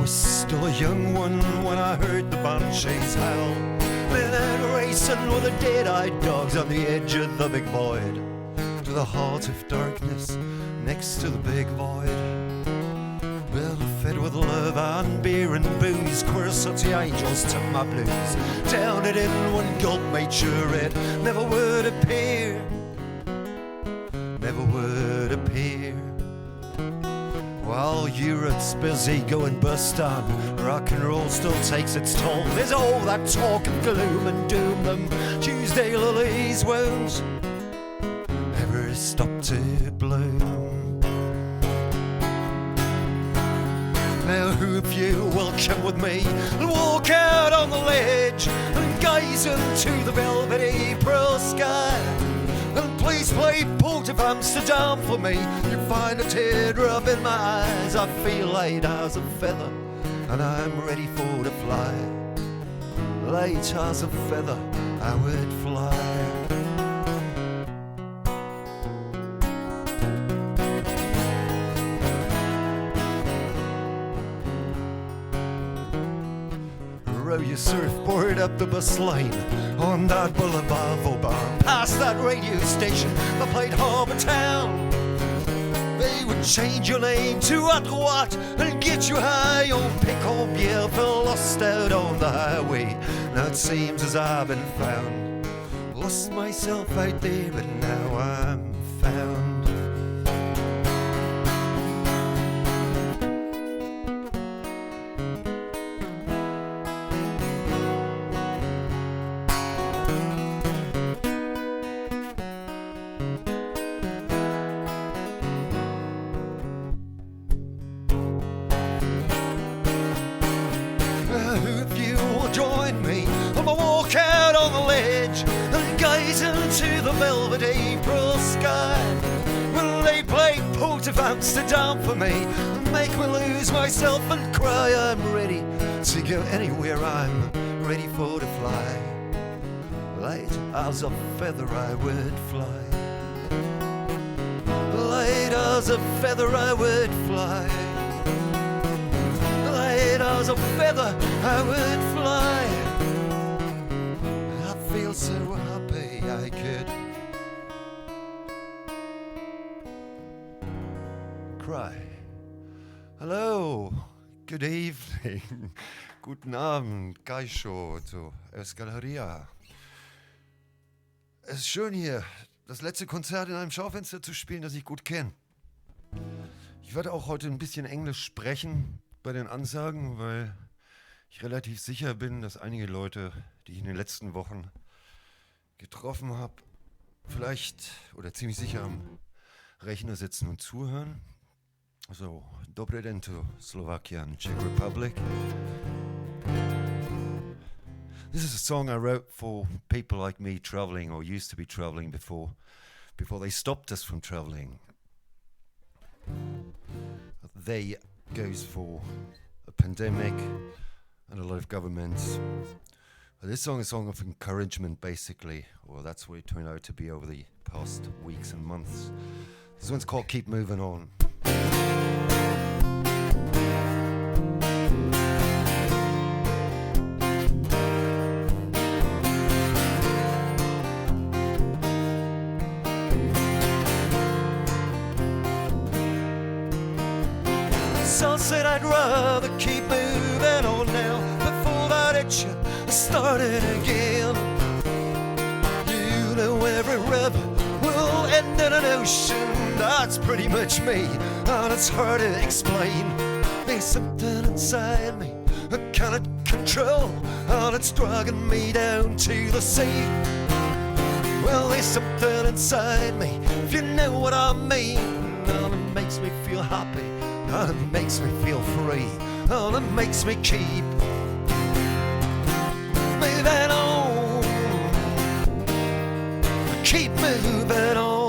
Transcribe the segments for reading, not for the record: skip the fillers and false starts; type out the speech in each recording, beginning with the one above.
was still a young one when I heard the banshees howl. Men out racing with the dead-eyed dogs on the edge of the big void, to the heart of darkness next to the big void. Well, fed with love and beer and booze, queer such the angels to my blues. Down it in one gulp made sure it never would appear, never would appear. While Europe's busy going bust on, rock and roll still takes its toll. There's all that talk of gloom and doom, them Tuesday lilies won't ever stop to bloom. Now who of you will come with me and walk out on the ledge and gaze into the velvet April sky? And please play Port of Amsterdam for me. You'll find a teardrop in my eyes. I feel light as a feather and I'm ready for to fly. Light as a feather I would fly. Row your surfboard up the bus line on that boulevard Vauban, past that radio station that played Harbour Town. They would change your name to what and get you high on pickle beer, fell lost out on the highway. Now it seems as I've been found, lost myself out there, but now I'm found. Into the velvet April sky, will they play Port of Amsterdam for me, make me lose myself and cry? I'm ready to go anywhere, I'm ready for to fly. Light as a feather I would fly. Light as a feather I would fly. Light as a feather I would fly. I feel so happy I could cry. Hello, good evening, guten Abend, Kaisho, so aus Galeria. Es ist schön hier, das letzte Konzert in einem Schaufenster zu spielen, das ich gut kenne. Ich werde auch heute ein bisschen Englisch sprechen bei den Ansagen, weil ich relativ sicher bin, dass einige Leute, die ich in den letzten Wochen getroffen habe, vielleicht oder ziemlich sicher am Rechner sitzen und zuhören. So, Dobre den to Slovakia and Czech Republic. This is a song I wrote for people like me traveling, or used to be traveling before they stopped us from traveling. They goes for a pandemic and a lot of governments. This song is a song of encouragement, basically, or that's what it turned out to be over the past weeks and months. This one's called Keep Moving On. Some said I'd rather keep moving on now before that itch started again. You know every river will end in an ocean. That's pretty much me, and it's hard to explain. There's something inside me I cannot control, and it's dragging me down to the sea. Well, there's something inside me, if you know what I mean, and it makes me feel happy, and it makes me feel free, and it makes me keep moving on. Keep moving on.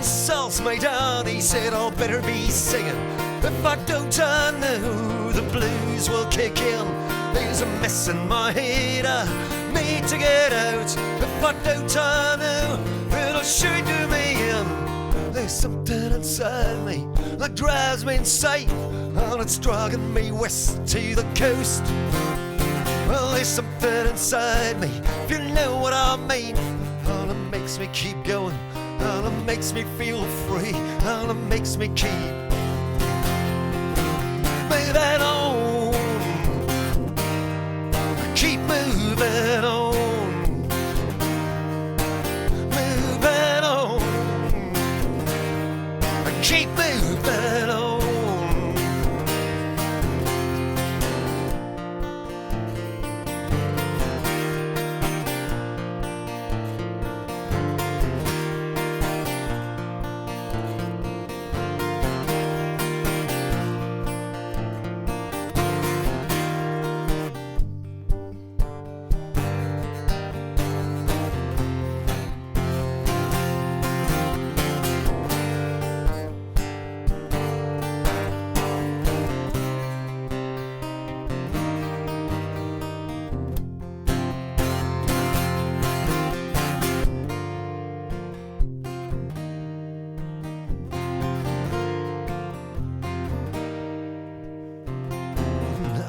Sal's made down, he said I'll better be singing. If I don't, I know the blues will kick in. There's a mess in my head, a need to get out. If I don't, I know it'll sure do me in. There's something inside me that drives me insane, and it's dragging me west to the coast. Well, there's something inside me, if you know what I mean, and it makes me keep going, and it makes me feel free, and it makes me keep moving on, keep moving on, moving on, keep moving on.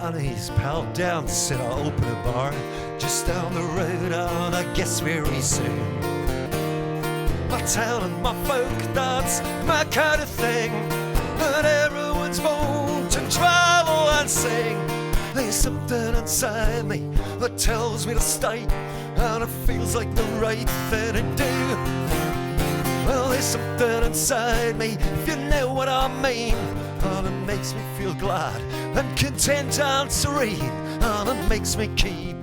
And his pal down said I'll open a bar just down the road, and I guess very soon. My town and my folk, that's my kind of thing, and everyone's born to travel and sing. There's something inside me that tells me to stay, and it feels like the right thing to do. Well, there's something inside me, if you know what I mean, and it makes me feel glad and content and serene, and it makes me keep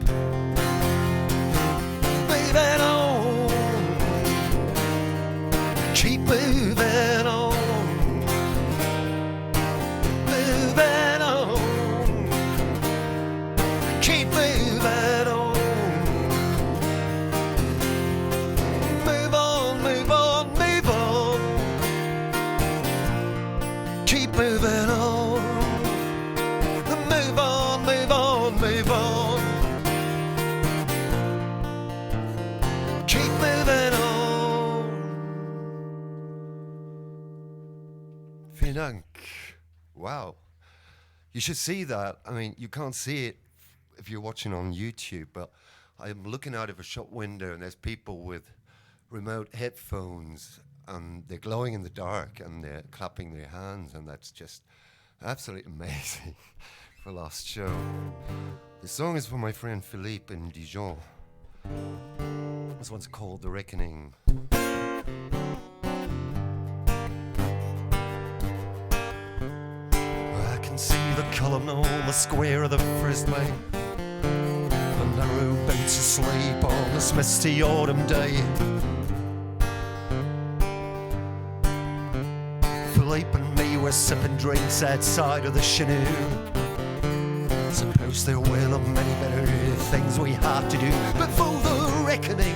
moving on, keep moving on, moving on, keep moving on, move on, move on, move on, keep moving on. Move on, move on, move on. Keep moving on. Vielen Dank. Wow. You should see that. I mean, you can't see it if you're watching on YouTube, but I'm looking out of a shop window and there's people with remote headphones and they're glowing in the dark and they're clapping their hands, and that's just absolutely amazing. For last show. The song is for my friend Philippe in Dijon. This one's called The Reckoning. I can see the column on the square of the first May, the narrow bench asleep on this misty autumn day. Philippe and me were sipping drinks outside of the Chenille. Suppose there were not many better things we had to do before the reckoning.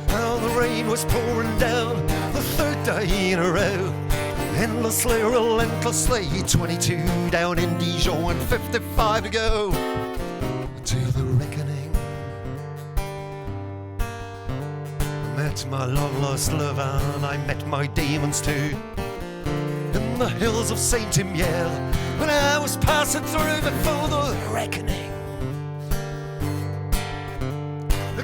Now the rain was pouring down the third day in a row, endlessly, relentlessly. 22 down in Dijon and 55 to go to the reckoning. Met my long-lost love and I met my demons too, in the hills of Saint-Imier, when I was passing through before the reckoning.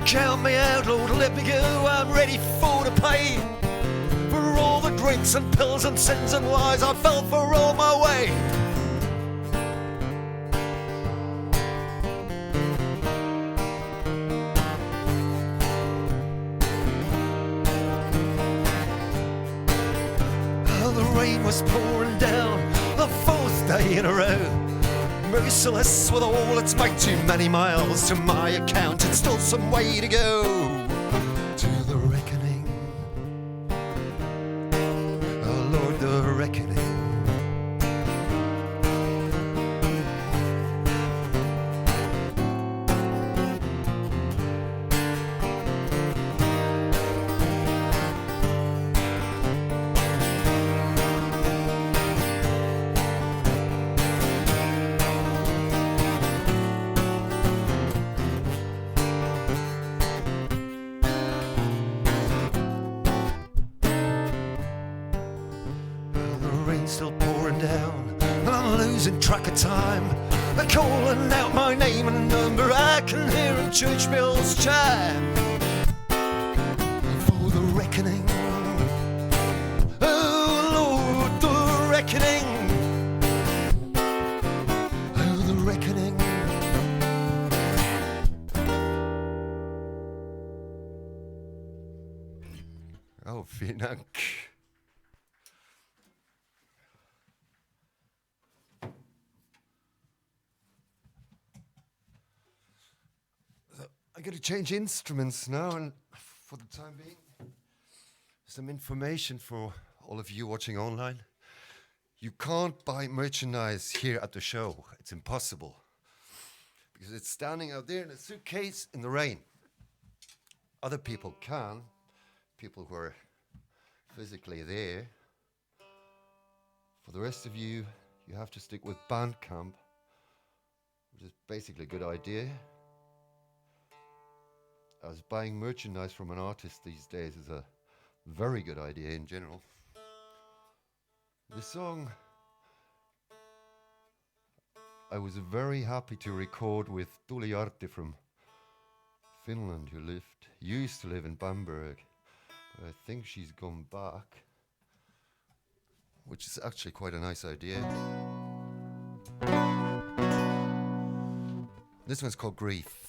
Count me out, Lord, let me go, I'm ready for to pay for all the drinks and pills and sins and lies I fell for all my way. Was pouring down the fourth day in a row, merciless with all its might. Too many miles to my account, it's still some way to go to the reckoning. Oh Lord, the reckoning. rain's still pouring down, and I'm losing track of time. They're calling out my name and number, I can hear them church bells chime. For the reckoning, oh Lord, the reckoning, oh the reckoning. Oh, vielen Dank. I got to change instruments now, and for the time being, some information for all of you watching online. You can't buy merchandise here at the show. It's impossible. Because it's standing out there in a suitcase in the rain. Other people can. People who are physically there. For the rest of you, you have to stick with Bandcamp, which is basically a good idea. As buying merchandise from an artist these days is a very good idea in general. The song I was very happy to record with Tuli Arti from Finland, who used to live in Bamberg. But I think she's gone back, which is actually quite a nice idea. This one's called Grief.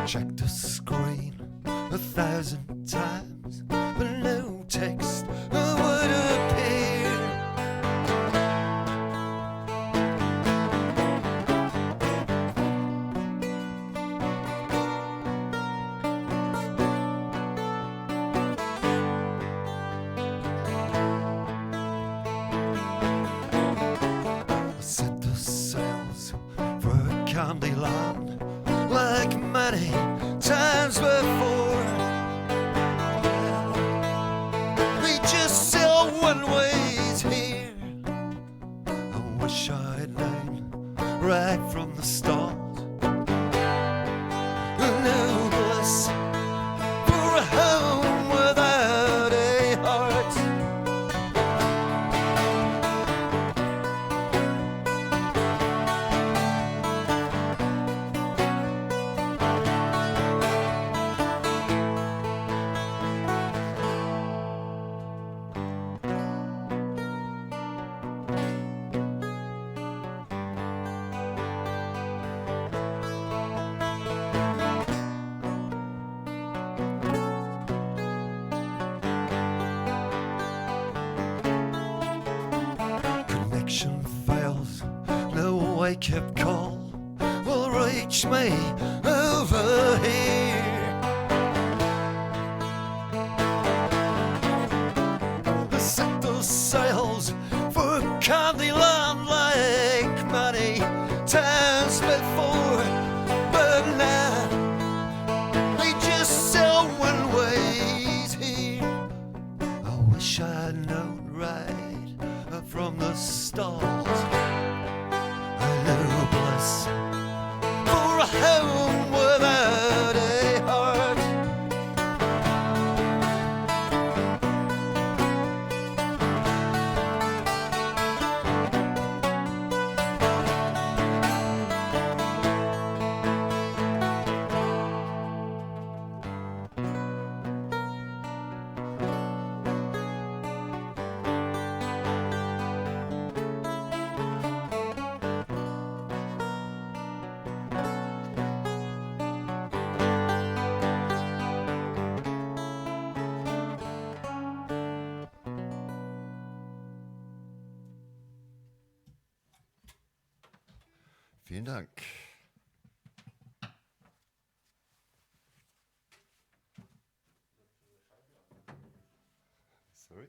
Check the screen 1,000 times, but no text would appear. I set the sails for a candy land like many times before. We just sell one ways here. I wish I'd known right from the start. No bliss for a home without a heart. Connection fails, no wake-up call will reach me over here. I set those sails for Candyland like many times before, but now they just sell one ways here. I wish I'd known right from the start. No bliss for a home without a heart. Vielen Dank. Sorry.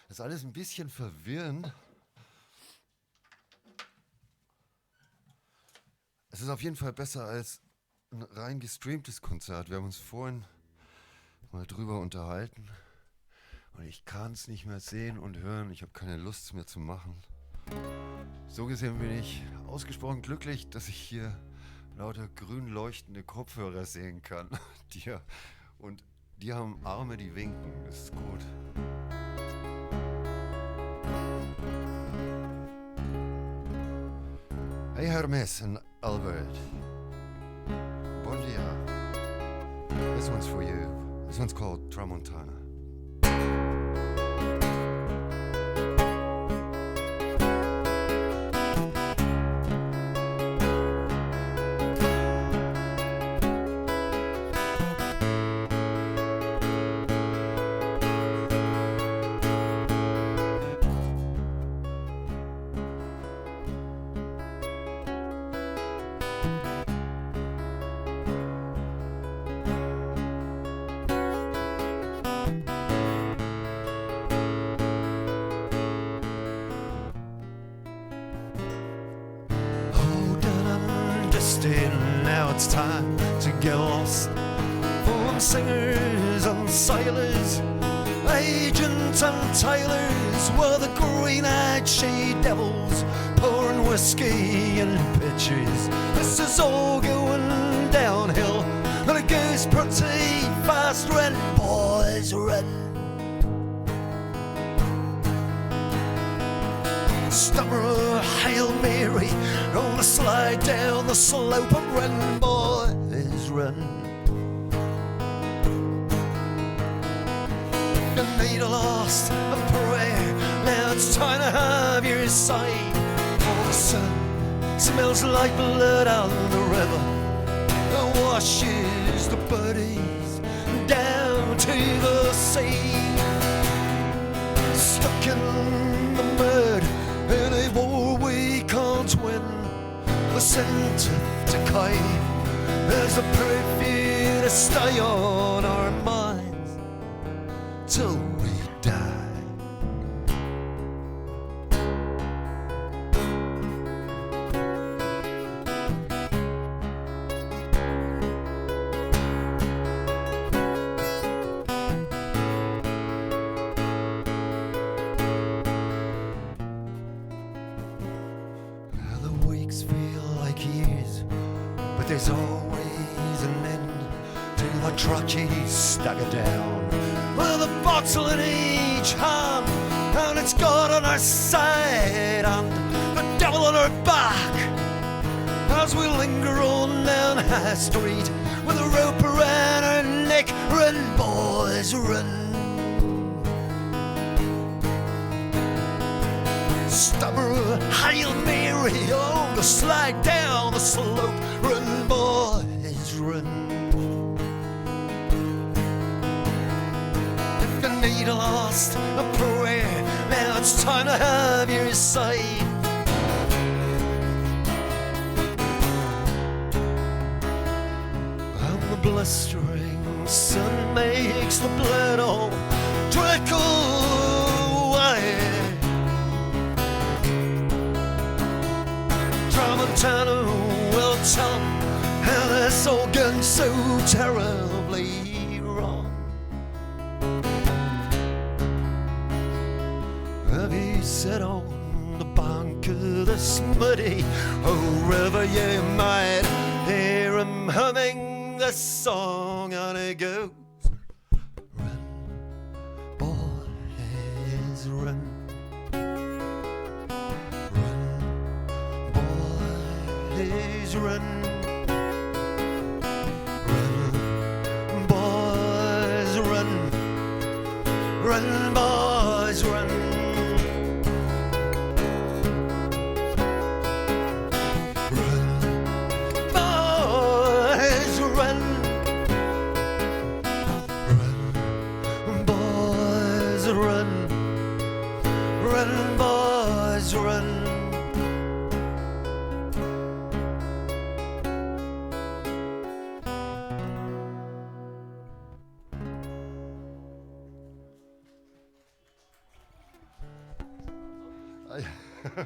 Das ist alles ein bisschen verwirrend. Es ist auf jeden Fall besser als ein rein gestreamtes Konzert. Wir haben uns vorhin mal drüber unterhalten. Und ich kann es nicht mehr sehen und hören. Ich habe keine Lust es mehr zu machen. So gesehen bin ich ausgesprochen glücklich, dass ich hier lauter grün leuchtende Kopfhörer sehen kann. Und die haben Arme, die winken. Das ist gut. Hey Hermes and Albert. Bon dia. This one's for you. This one's called Drauntana. Now it's time to get lost. Born singers and sailors, agents and tailors were the green-eyed she-devils pouring whiskey in pitchers. This is all going downhill, and it goes pretty fast. Run, boys, run. Stummer a Hail Mary on the slide down the slope, and run, boys, run. You need a lost a prayer, now it's time to have your sight. For the sun smells like blood on the river, and washes the bodies down to the sea. Stuck in the mud in a war we can't win, the scent of decay is a perfume to stay on our minds till we die. There's always an end to the truckies stagger down with a bottle in each hand, and it's God on our side and the devil on our back, as we linger on down High Street with a rope around our neck. Run, boys, run. Stummer a Hail Mary on the slide down the slope. Run, boys, run. If you need a lost a prayer, now it's time to have your sight. And the blistering sun makes the blood all trickle away. Drauntana will tell them how this all gone so terribly wrong. Have you sat on the bank of this muddy river? You might hear him humming this song, and it goes, run, boys, run. Run, run, boys, run, run, boys, run. Run, boys, run, run, boys, run, run, boys, run.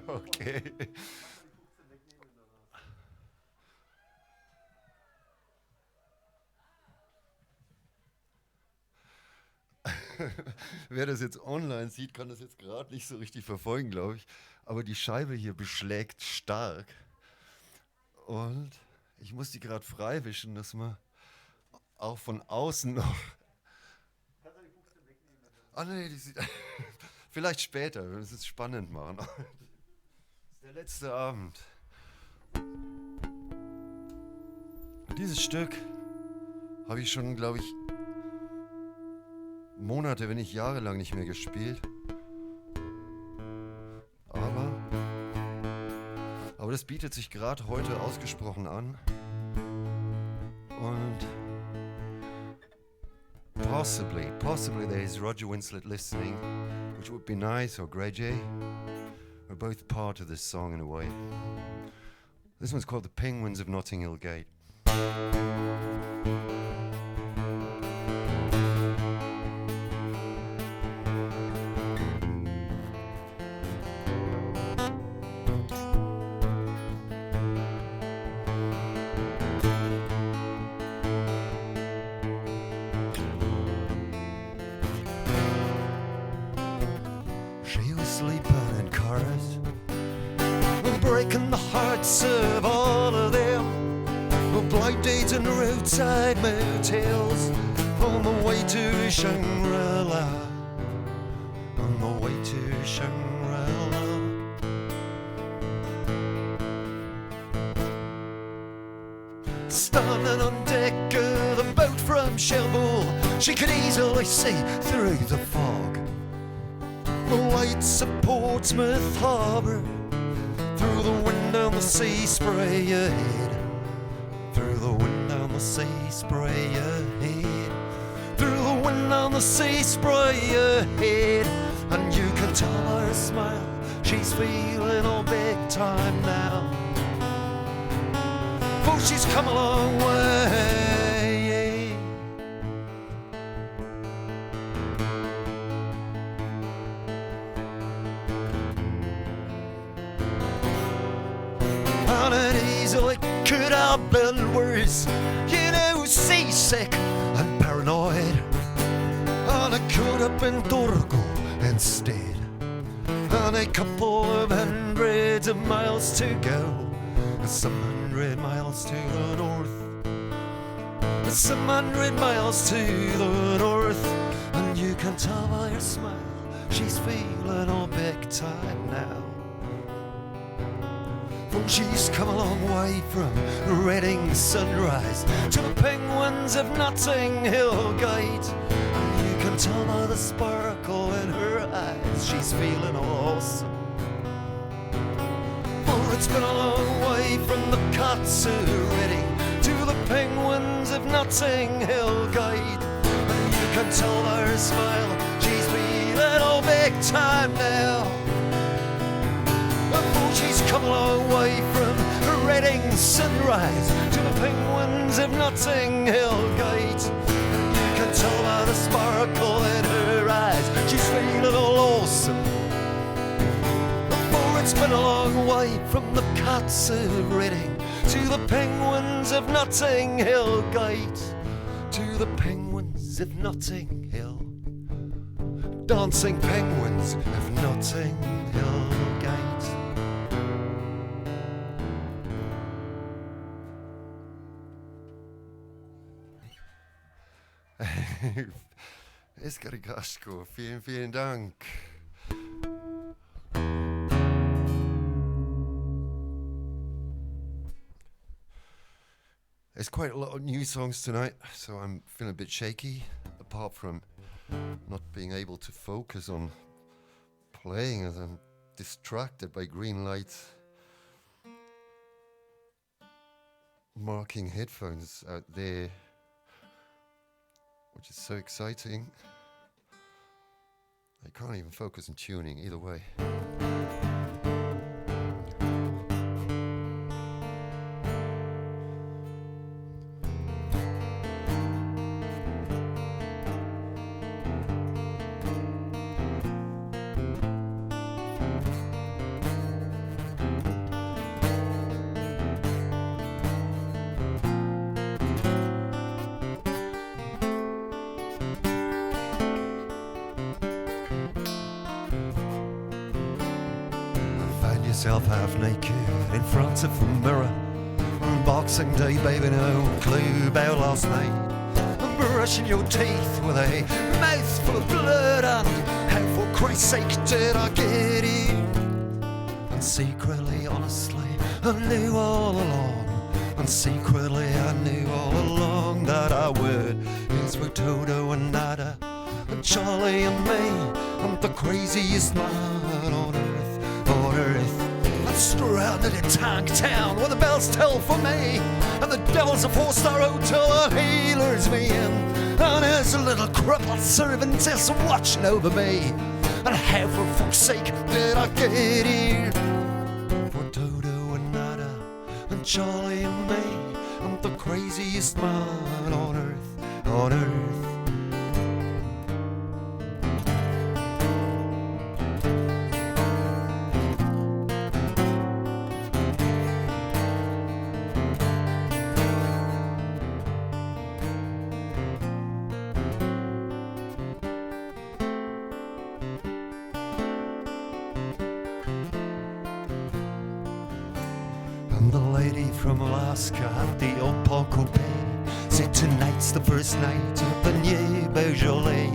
Okay. wer das jetzt online sieht, kann das jetzt gerade nicht so richtig verfolgen, glaube ich. Aber die Scheibe hier beschlägt stark. Und ich muss die gerade freiwischen, dass man auch von außen noch... Kannst du die Buchse wegnehmen? Ah nee, die sieht... Vielleicht später, wir müssen es spannend machen. Das ist der letzte Abend. Dieses Stück habe ich schon, glaube ich, Monate, wenn nicht jahrelang nicht mehr gespielt. Aber das bietet sich gerade heute ausgesprochen an. Und possibly there is Roger Winslet listening, which would be nice, or Grey J. We're both part of this song in a way. This one's called The Penguins of Nottingham Gate. She was sleeping in cars, breaking the hearts of all of them. Blind dates and roadside motels, on the way to Shangri-La, on the way to Shangri-La. Standing on deck of the boat from Cherbourg, she could easily see through the fog the lights of Portsmouth Harbour, through the wind and the sea spray ahead, through the wind and the sea spray ahead, through the wind and the sea spray ahead. And you can tell by her smile she's feeling all big time now, for she's come a long way. And it easily could have been worse, you know, seasick and paranoid. And it could have been Turku instead, and a couple of hundreds of miles to go, some 100 miles to the north, some 100 miles to the north. And you can tell by her smile she's feeling all big time now, for she's come a long way from Reading Sunrise to the Penguins of Notting Hill Gate. And you can tell by the sparkle in her eyes she's feeling awesome, for it's been a long way from the Cots of Reading to the Penguins of Notting Hill Gate. And you can tell by her smile she's feeling all big time now, for she's come a long way from Reading Sunrise to the Penguins of Notting Hill Gate. You can tell by the sparkle in her eyes she's feeling all awesome, for it's been a long way from the Cots of Reading to the Penguins of Notting Hill Gate, to the Penguins of Notting Hill, dancing Penguins of Notting Hill Gate. Eskarikasko, vielen, vielen Dank. There's quite a lot of new songs tonight, so I'm feeling a bit shaky, apart from not being able to focus on playing as I'm distracted by green lights marking headphones out there, which is so exciting. I can't even focus on tuning either way. yourself half naked in front of the mirror. Boxing Day, baby, no clue about last night. Brushing your teeth with a mouthful of blood, and how for Christ's sake did I get here? And secretly, honestly, I knew all along. And secretly I knew all along that I would. It's with Toto and Nada and Charlie and me, and the craziest man on earth, on earth. I'm stranded in Tank Town where the bells tell for me, and the devil's a 4-star hotel that he lures me in. And there's a little crippled servantess watching over me. And how for fuck's sake did I get here? For Toto and Nada and Charlie and me, I'm the craziest man on earth, on earth. And the lady from Alaska at the old Ponko Bay said tonight's the first night of the new Beaujolais.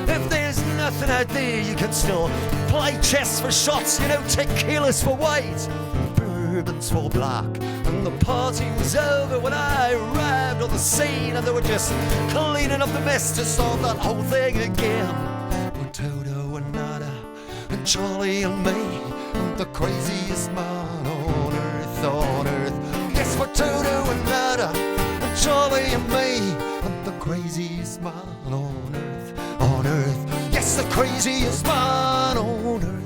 If there's nothing out there, you can still play chess for shots, you know, tequilas for white, bourbons for black. And the party was over when I arrived on the scene, and they were just cleaning up the mess to start that whole thing again. With Toto and Nada and Charlie and me, and the craziest man on earth, on earth. Yes, for Toto and Nada and Charlie and me, and the craziest man on earth, on earth. Yes, the craziest man on earth.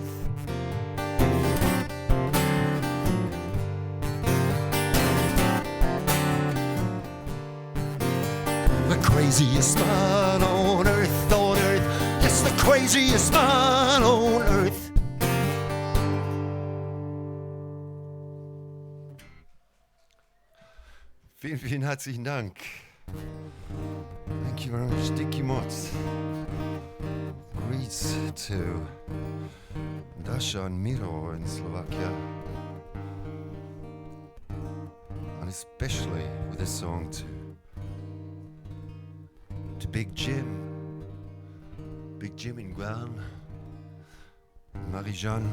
The craziest man on earth, on earth. Yes, the craziest man on earth. Vielen, vielen herzlichen Dank. Thank you very much. Dicky Motz. Greets to Dasha and Miro in Slovakia. And especially with this song to Big Jim in Guan, Marie-Jeanne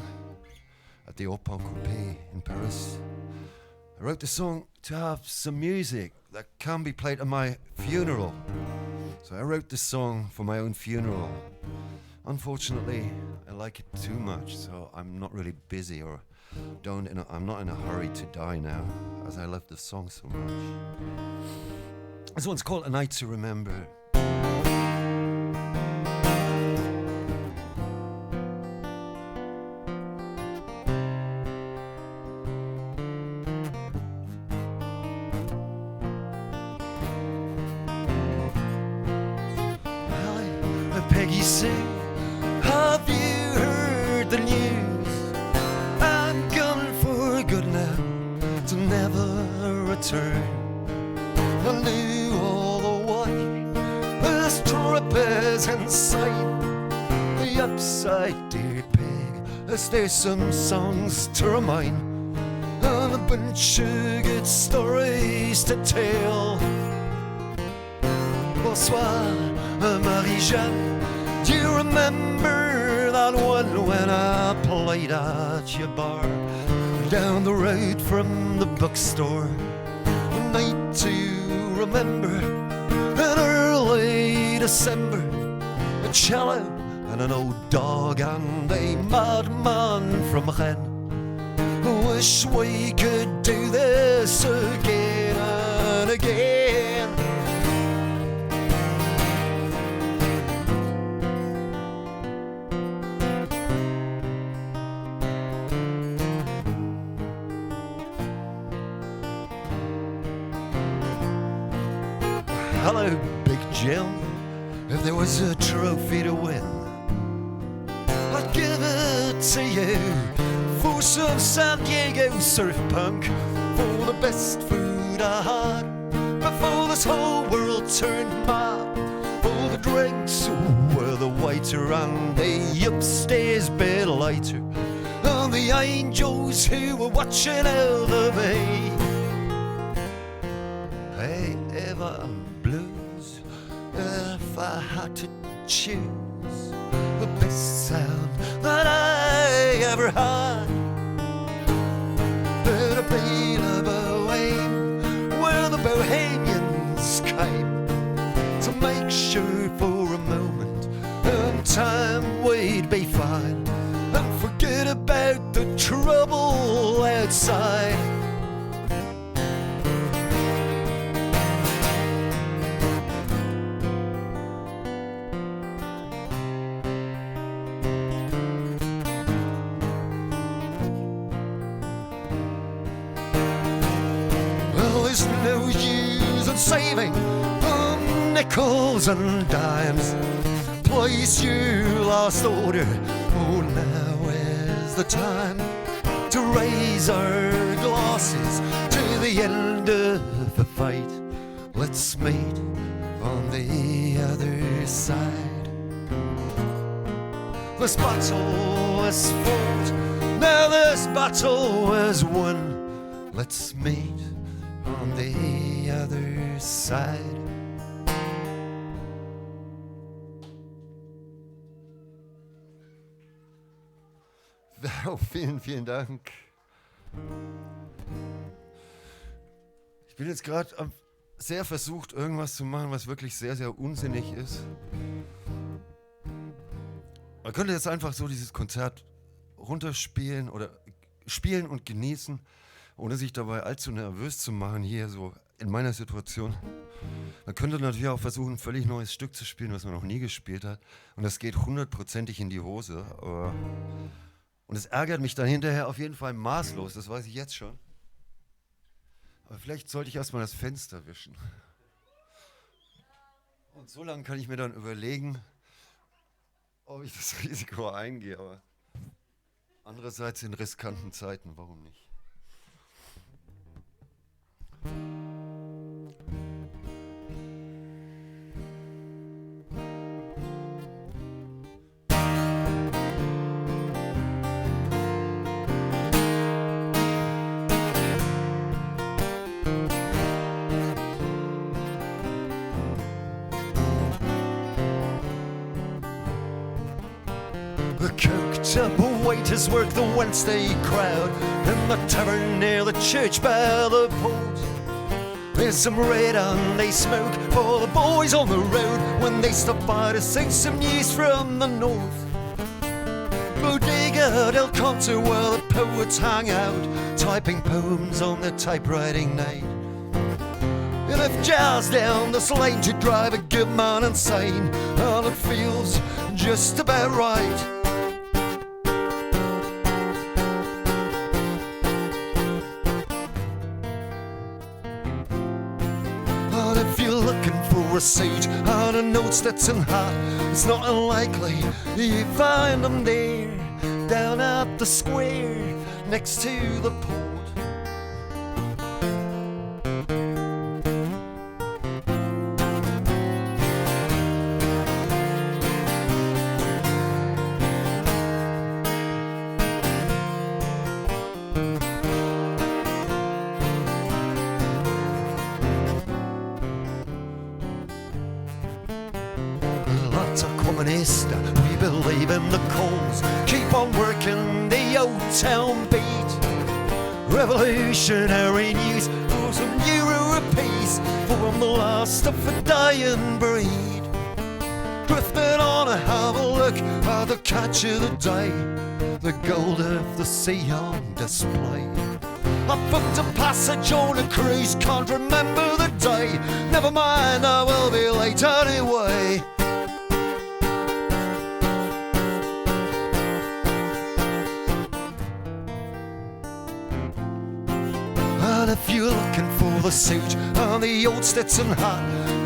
at the Opera Coupé in Paris. I wrote the song to have some music that can be played at my funeral. So I wrote this song for my own funeral. Unfortunately, I like it too much, so I'm not really busy or I'm not in a hurry to die now, as I love the song so much. This one's called A Night to Remember. Peggy sing, have you heard the news? I'm gone for good now, to never return. I knew all the while, there's strippers inside the upside dear peg, as there's some songs to remind, and a bunch of good stories to tell. Bonsoir, Marie-Jeanne. Do you remember that one when I played at your bar down the road from the bookstore? A night to remember in early December. A cello and an old dog and a madman from Rennes. Wish we could do this again and again. Hello, Big Jim. If there was a trophy to win, I'd give it to you. For some San Diego surf punk, for the best food I had before this whole world turned mad. For the drinks were the whiter and the upstairs bed lighter, and the the angels who were watching over me. Hey, ever blues, if I had to choose the best sound that I ever had, it'd be the Bohème, where the Bohemians came to make sure for a moment in time we'd be fine and forget about the trouble outside. Well, there's no use in saving on nickels and dimes. Place your last order. Oh, now is the time to raise our glasses to the end of the fight. Let's meet on the other side. This battle is fought, now this battle is won. Let's meet on the other side. Oh, vielen, vielen Dank. Ich bin jetzt gerade sehr versucht, irgendwas zu machen, was wirklich sehr, sehr unsinnig ist. Man könnte jetzt einfach so dieses Konzert runterspielen oder spielen und genießen, ohne sich dabei allzu nervös zu machen, hier so in meiner Situation. Man könnte natürlich auch versuchen, ein völlig neues Stück zu spielen, was man noch nie gespielt hat. Und das geht 100%ig in die Hose. Und es ärgert mich dann hinterher auf jeden Fall maßlos, das weiß ich jetzt schon. Aber vielleicht sollte ich erstmal das Fenster wischen. Und so lange kann ich mir dann überlegen, ob ich das Risiko eingehe. Aber andererseits in riskanten Zeiten, warum nicht? The cooked-up waiters work the Wednesday crowd in the tavern near the church by the port. There's some red and they smoke for the boys on the road when they stop by to sing some news from the north. Bodega del Conto where the poets hang out, typing poems on their typewriting night. And if jazz down this lane to drive a good man insane, and it feels just about right. A suit and a note-Stetson hat, it's not unlikely you find them there down at the square next to the port. We believe in the cause, keep on working the old town beat. Revolutionary news for some euro apiece from the last of a dying breed. Drifting on and have a look at the catch of the day, the gold of the sea on display. I booked a passage on a cruise, can't remember the day. Never mind, I will be late anyway. And if you're looking for the suit and the old Stetson hat,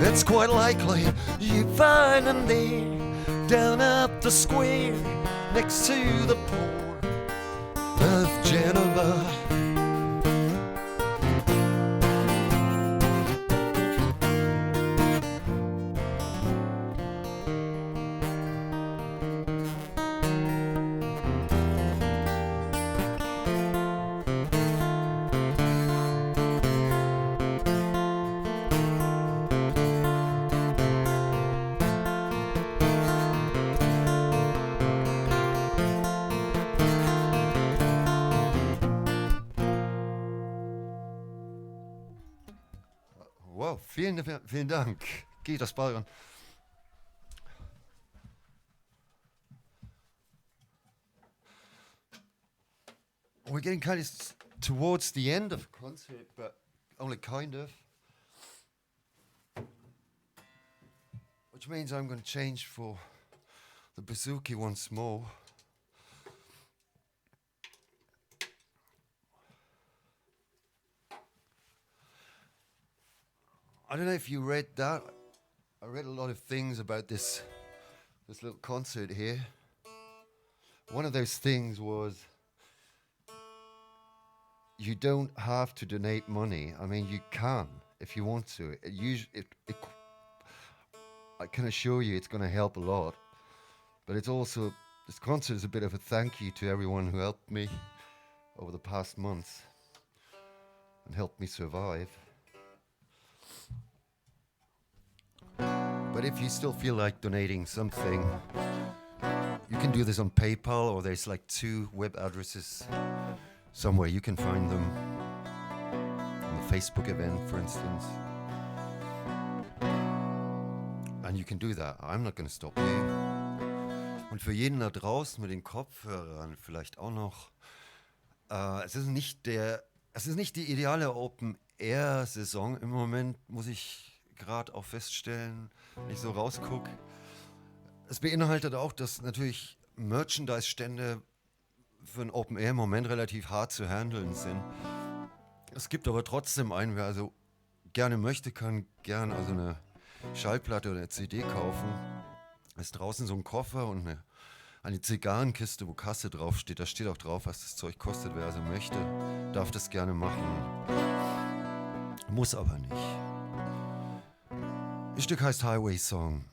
it's quite likely you find them there down at the square next to the port of Geneva. Wow, vielen Dank. Geht das Bayern. We're getting kind of towards the end of the concert, but only kind of. Which means I'm going to change for the Besucher once more. I don't know if you read that. I read a lot of things about this little concert here. One of those things was you don't have to donate money. I mean, you can if you want to. I can assure you it's going to help a lot. But it's also, this concert is a bit of a thank you to everyone who helped me over the past months and helped me survive. But if you still feel like donating something, you can do this on PayPal, or there's like 2 web addresses somewhere. You can find them on the Facebook event, for instance. And you can do that. I'm not going to stop you. Und für jeden da draußen mit den Kopfhörern vielleicht auch noch, es ist nicht die ideale Open-Air-Saison im Moment, muss ich gerade auch feststellen, wenn ich so rausgucke. Es beinhaltet auch, dass natürlich Merchandise-Stände für ein Open-Air im Moment relativ hart zu handeln sind. Es gibt aber trotzdem einen, wer also gerne möchte, kann gerne also eine Schallplatte oder eine CD kaufen. Da ist draußen so ein Koffer und eine Zigarrenkiste, wo Kasse draufsteht. Da steht auch drauf, was das Zeug kostet. Wer also möchte, darf das gerne machen. Muss aber nicht. Das Stück heißt Highway Song.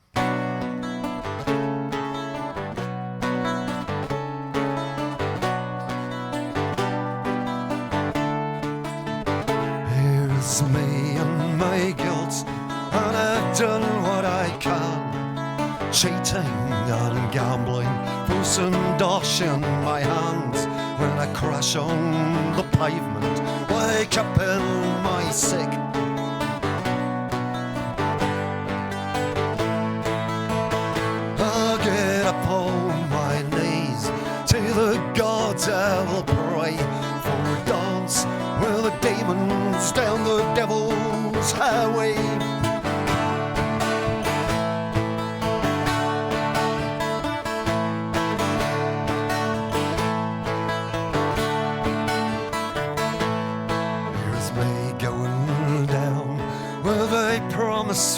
Here's me and my guilt, and I've done what I can. Cheating and gambling, for some dosh in my hands. When I crash on the pavement, wake up in my sick. I'll get up on my knees to the gods I will pray for a dance with the demons down the devil's highway.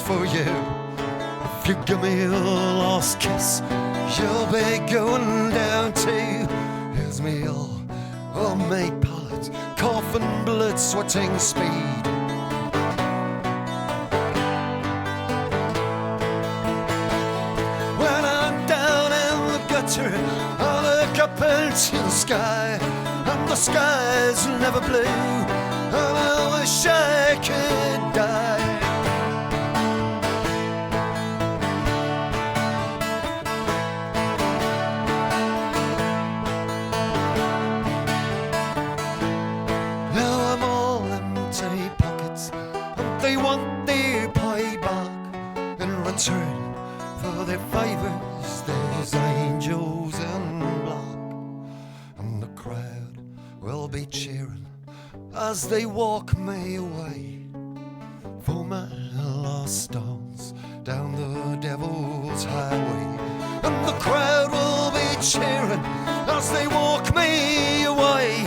For you, if you give me a last kiss, you'll be going down too. Here's me all made pallets, coughing blood, sweating speed. When I'm down in the gutter, I look up into the sky, and the sky's never blue, and I wish I could die. Turn for their favors, there's angels in black, and the crowd will be cheering as they walk me away for my last dance down the devil's highway. And the crowd will be cheering as they walk me away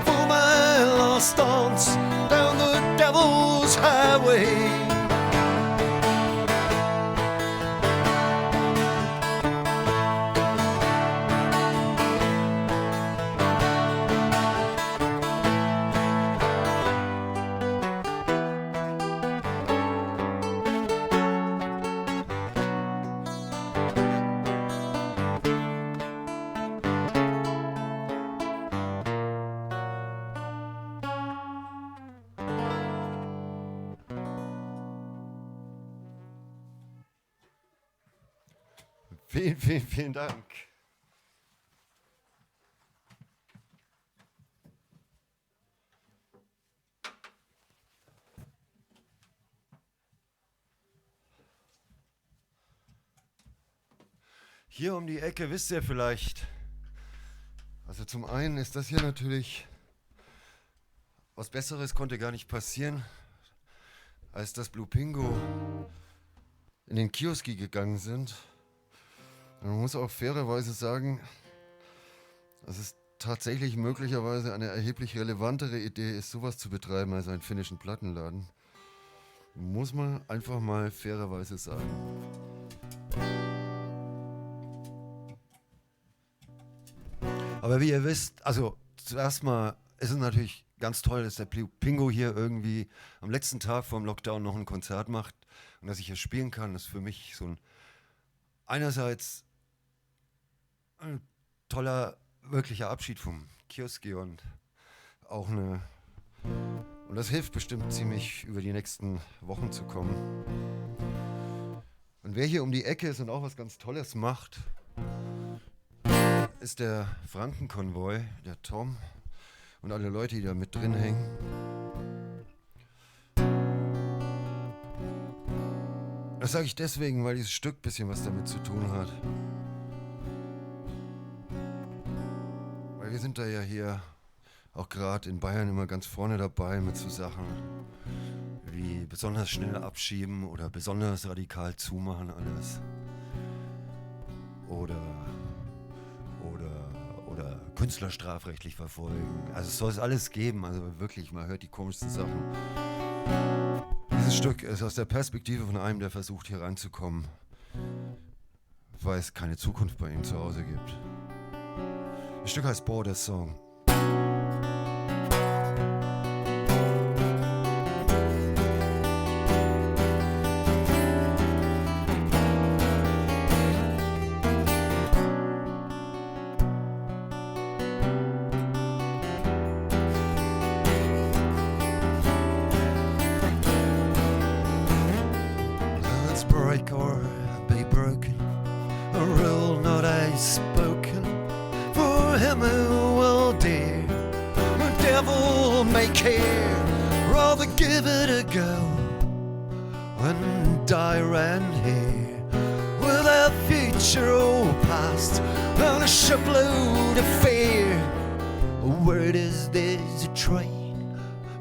for my last dance down the devil's highway. Vielen Dank. Hier um die Ecke, wisst ihr vielleicht. Also zum einen ist das hier natürlich, was Besseres konnte gar nicht passieren, als dass Blue Pingo in den Kioski gegangen sind. Und man muss auch fairerweise sagen, dass es tatsächlich möglicherweise eine erheblich relevantere Idee ist, sowas zu betreiben als einen finnischen Plattenladen. Muss man einfach mal fairerweise sagen. Aber wie ihr wisst, also zuerst mal ist es natürlich ganz toll, dass der Pingo hier irgendwie am letzten Tag vor dem Lockdown noch ein Konzert macht und dass ich hier spielen kann. Das ist für mich so ein einerseits ein toller, wirklicher Abschied vom Kioski und auch eine... Und das hilft bestimmt ziemlich, über die nächsten Wochen zu kommen. Und wer hier um die Ecke ist und auch was ganz Tolles macht, ist der Frankenkonvoi, der Tom und alle Leute, die da mit drin hängen. Das sage ich deswegen, weil dieses Stück ein bisschen was damit zu tun hat. Weil wir sind da ja hier auch gerade in Bayern immer ganz vorne dabei mit so Sachen wie besonders schnell abschieben oder besonders radikal zumachen alles. Oder Künstler strafrechtlich verfolgen. Also es soll es alles geben, also wirklich, man hört die komischsten Sachen. Dieses Stück ist aus der Perspektive von einem, der versucht hier reinzukommen, weil es keine Zukunft bei ihm zu Hause gibt. Das Stück heißt Border Song.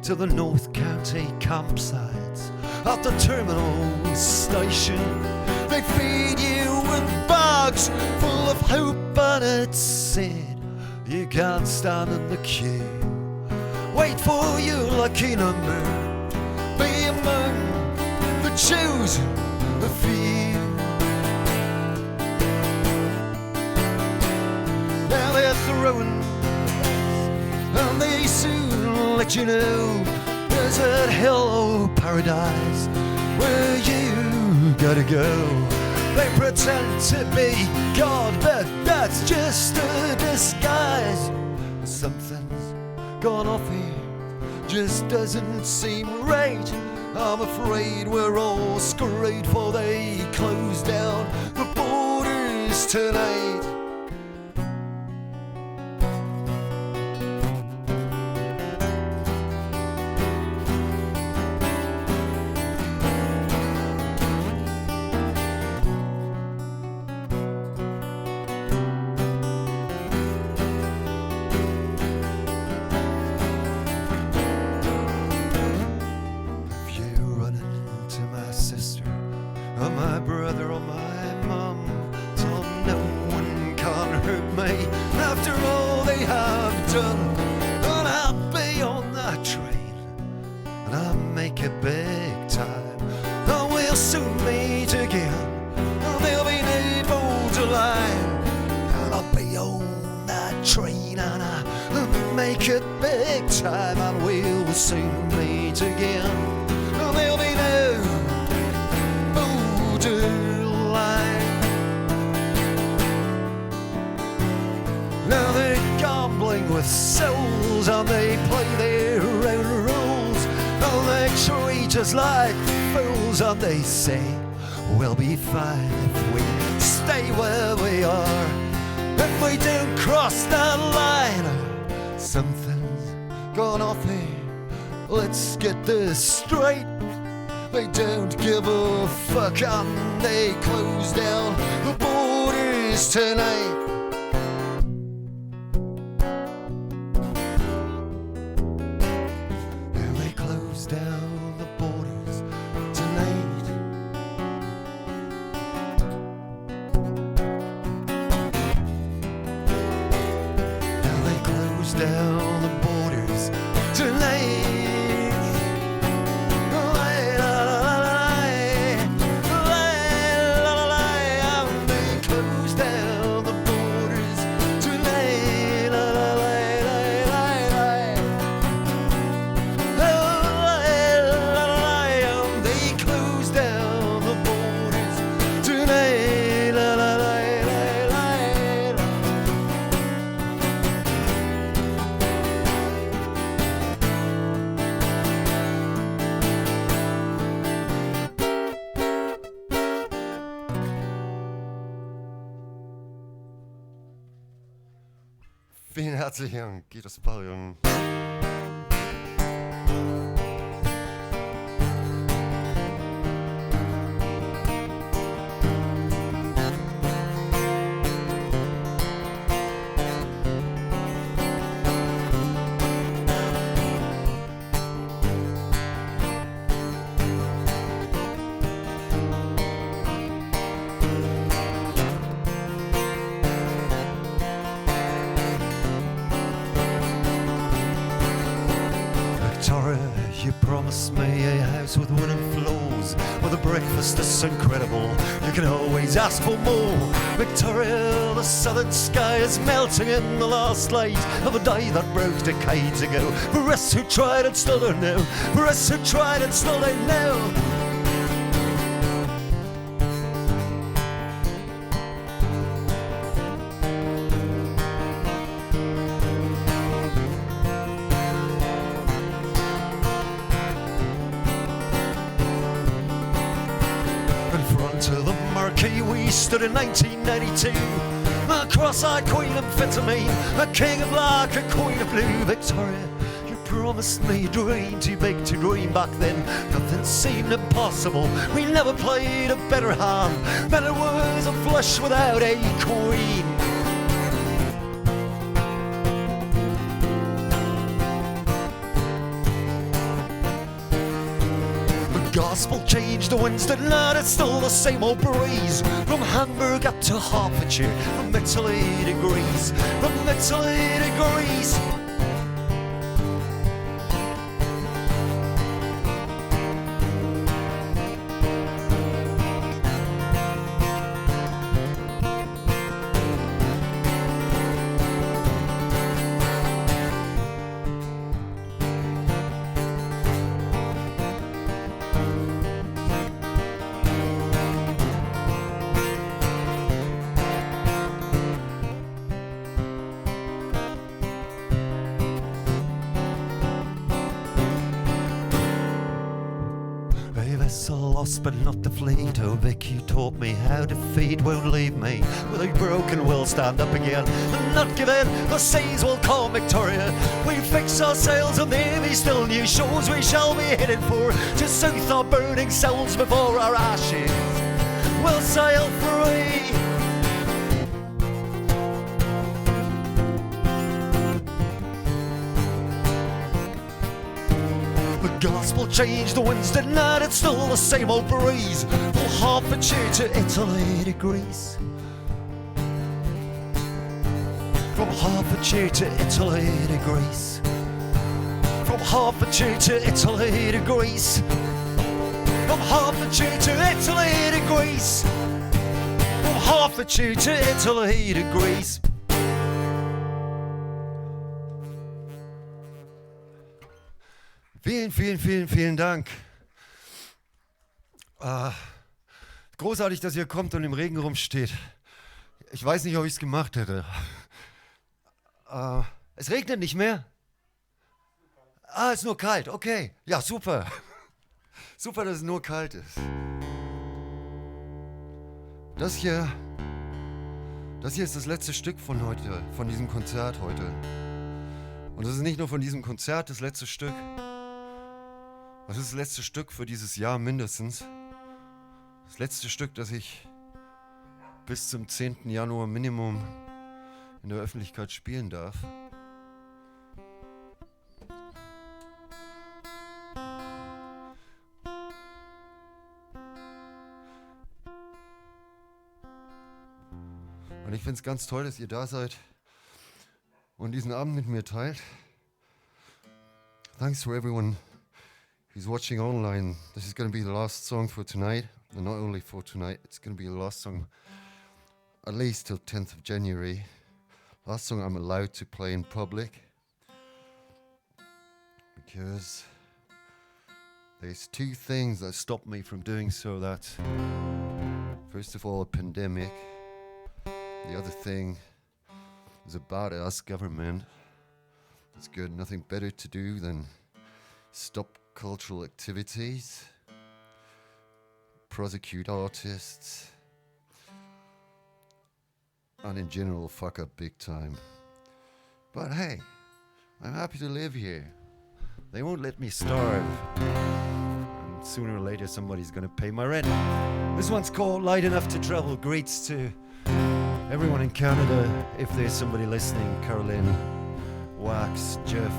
To the North County campsites at the terminal station. They feed you with bags full of hope, and it's said you can't stand in the queue. Wait for your lucky number, be among the chosen few. Now they're throwing and they soon let you know there's a hello paradise where you gotta go. They pretend to be God, but that's just a disguise. Something's gone off here, just doesn't seem right. I'm afraid we're all screwed, for they close down the borders tonight. They say we'll be fine if we stay where we are. If we don't cross that line, something's gone off here. Let's get this straight. They don't give a fuck and they close down the borders borders tonight. And they close down the borders tonight. And they close down the borders tonight. Vielen herzlichen Dank, Gitas Parion. You promised me a house with wooden floors, where the breakfast is incredible. You can always ask for more. Victoria, the southern sky is melting in the last light of a day that broke decades ago. For us who tried and still don't know. For us who tried and still don't know. We stood in 1992, a cross-eyed queen of amphetamine, a king of black, a queen of blue. Victoria, you promised me a dream too big to dream back then. Nothing seemed impossible. We never played a better hand than it was a flush without a queen. Gospel changed the Wednesday night, it's still the same old breeze. From Hamburg up to Hertfordshire, from Italy to Greece, from Italy to Greece. Lost but not defeated. Oh Vic, you taught me how defeat won't leave me. With a broken will stand up again and not give in. The seas will come, Victoria. We fix our sails on the heavy still new shores we shall be headed for, to soothe our burning souls before our ashes will sail free. Gospel changed the Wednesday night, it's still the same old breeze. From Hertfordshire to Italy to Greece. From Hertfordshire to Italy to Greece. From Hertfordshire to Italy to Greece. From Hertfordshire to Italy to Greece. From Hertfordshire to Italy to Greece. Vielen Dank. Großartig, dass ihr kommt und im Regen rumsteht. Ich weiß nicht, ob ich es gemacht hätte. Es regnet nicht mehr. Es ist nur kalt, okay. Ja, super. Super, dass es nur kalt ist. Das hier ist das letzte Stück von heute, von diesem Konzert heute. Und das ist nicht nur von diesem Konzert das letzte Stück. Das ist das letzte Stück für dieses Jahr mindestens. Das letzte Stück, das ich bis zum 10. Januar Minimum in der Öffentlichkeit spielen darf. Und ich finde es ganz toll, dass ihr da seid und diesen Abend mit mir teilt. Thanks to everyone who's watching online. This is going to be the last song for tonight. And not only for tonight, it's going to be the last song at least till 10th of January. Last song I'm allowed to play in public. Because there's two things that stop me from doing so. That's first of all a pandemic. The other thing is a badass government. It's good, nothing better to do than stop cultural activities, prosecute artists, and in general fuck up big time. But hey, I'm happy to live here. They won't let me starve. And sooner or later somebody's gonna pay my rent. This one's called Light Enough to Travel. Greets to everyone in Canada, if there's somebody listening, Caroline, Wax, Jeff,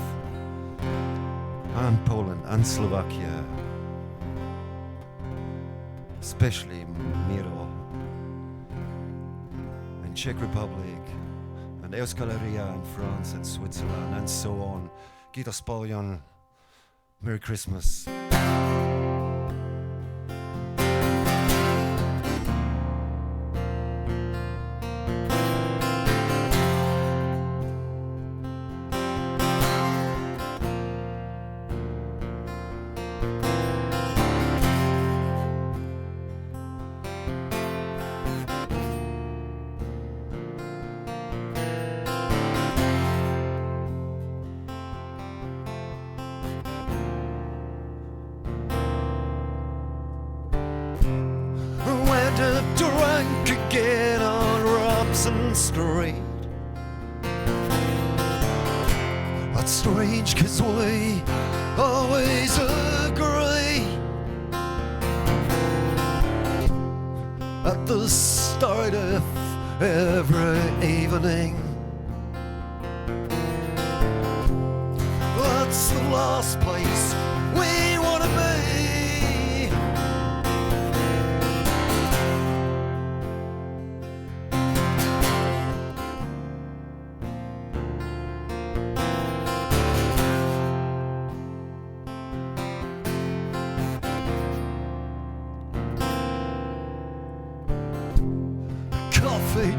and Poland, and Slovakia. Especially Miro, and Czech Republic, and Euskalaria in France, and Switzerland, and so on. Gita Spaljan, Merry Christmas. Street. That's strange, 'cause we always agree at the start of every evening. That's the last place we wanna be.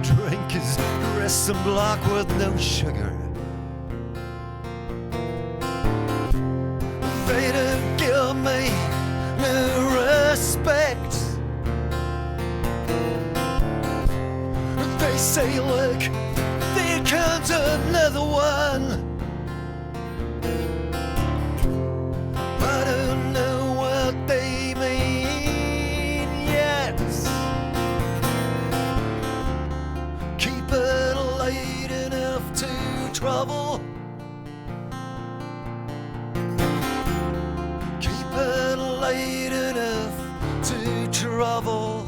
Drink is rest and black with no sugar. They don't give me no respect. They say, look, there comes another one. I don't know what they mean yet. Keep it light enough to travel. Keep it light enough to travel.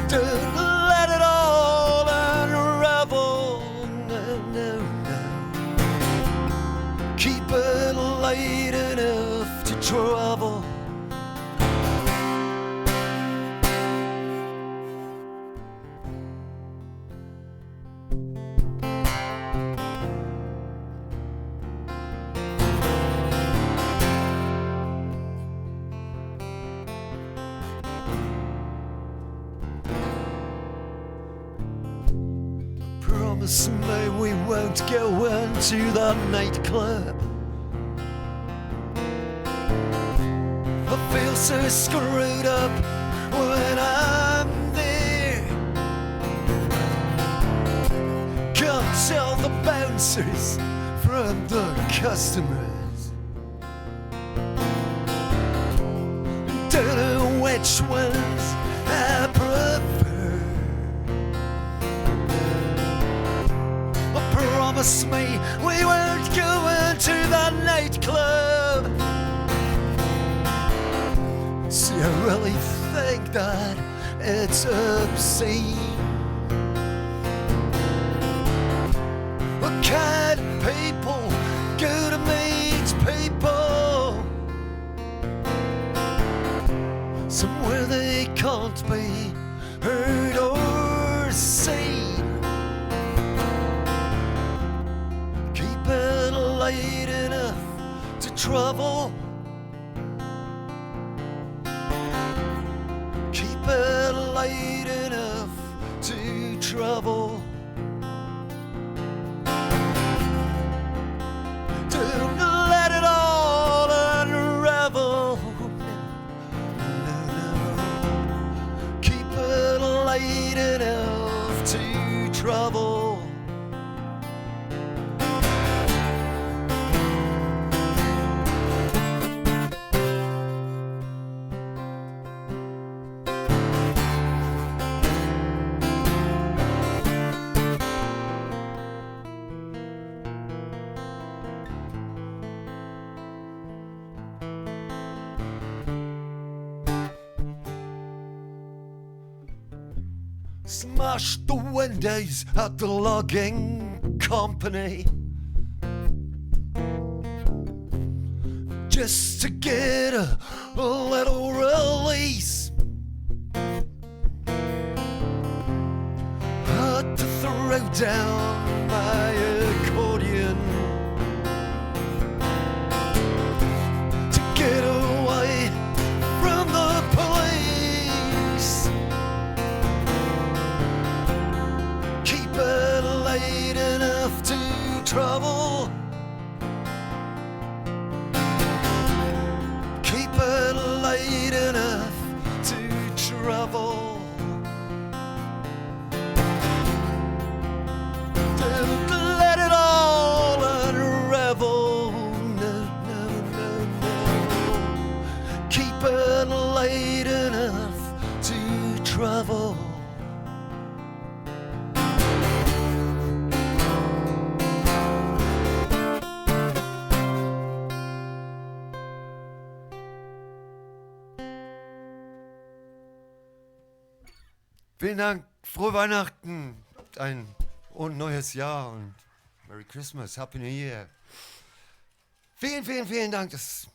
Don't let it all unravel. No, no, no. Keep it light enough to travel. Promise me we won't go into that nightclub. I feel so screwed up when I'm there. Can't tell the bouncers from the customers. Don't know which ones I prefer. Promise me we won't go into that nightclub. See, I really think that it's obscene. Can people go to meet people somewhere they can't be heard or seen? Keep it light enough to travel. Keep it light enough to travel. Don't let it all unravel. No, no. Keep it light enough to travel. Smash the windows at the logging company just to get a little release. Had to throw down my accordion to get away from the police. Keep it light enough to travel. Keep it light enough to travel. Don't let it all unravel. No, no, no, no. Keep it light enough to travel. Vielen Dank, frohe Weihnachten, und neues Jahr und Merry Christmas, Happy New Year. Vielen, vielen, vielen Dank. Das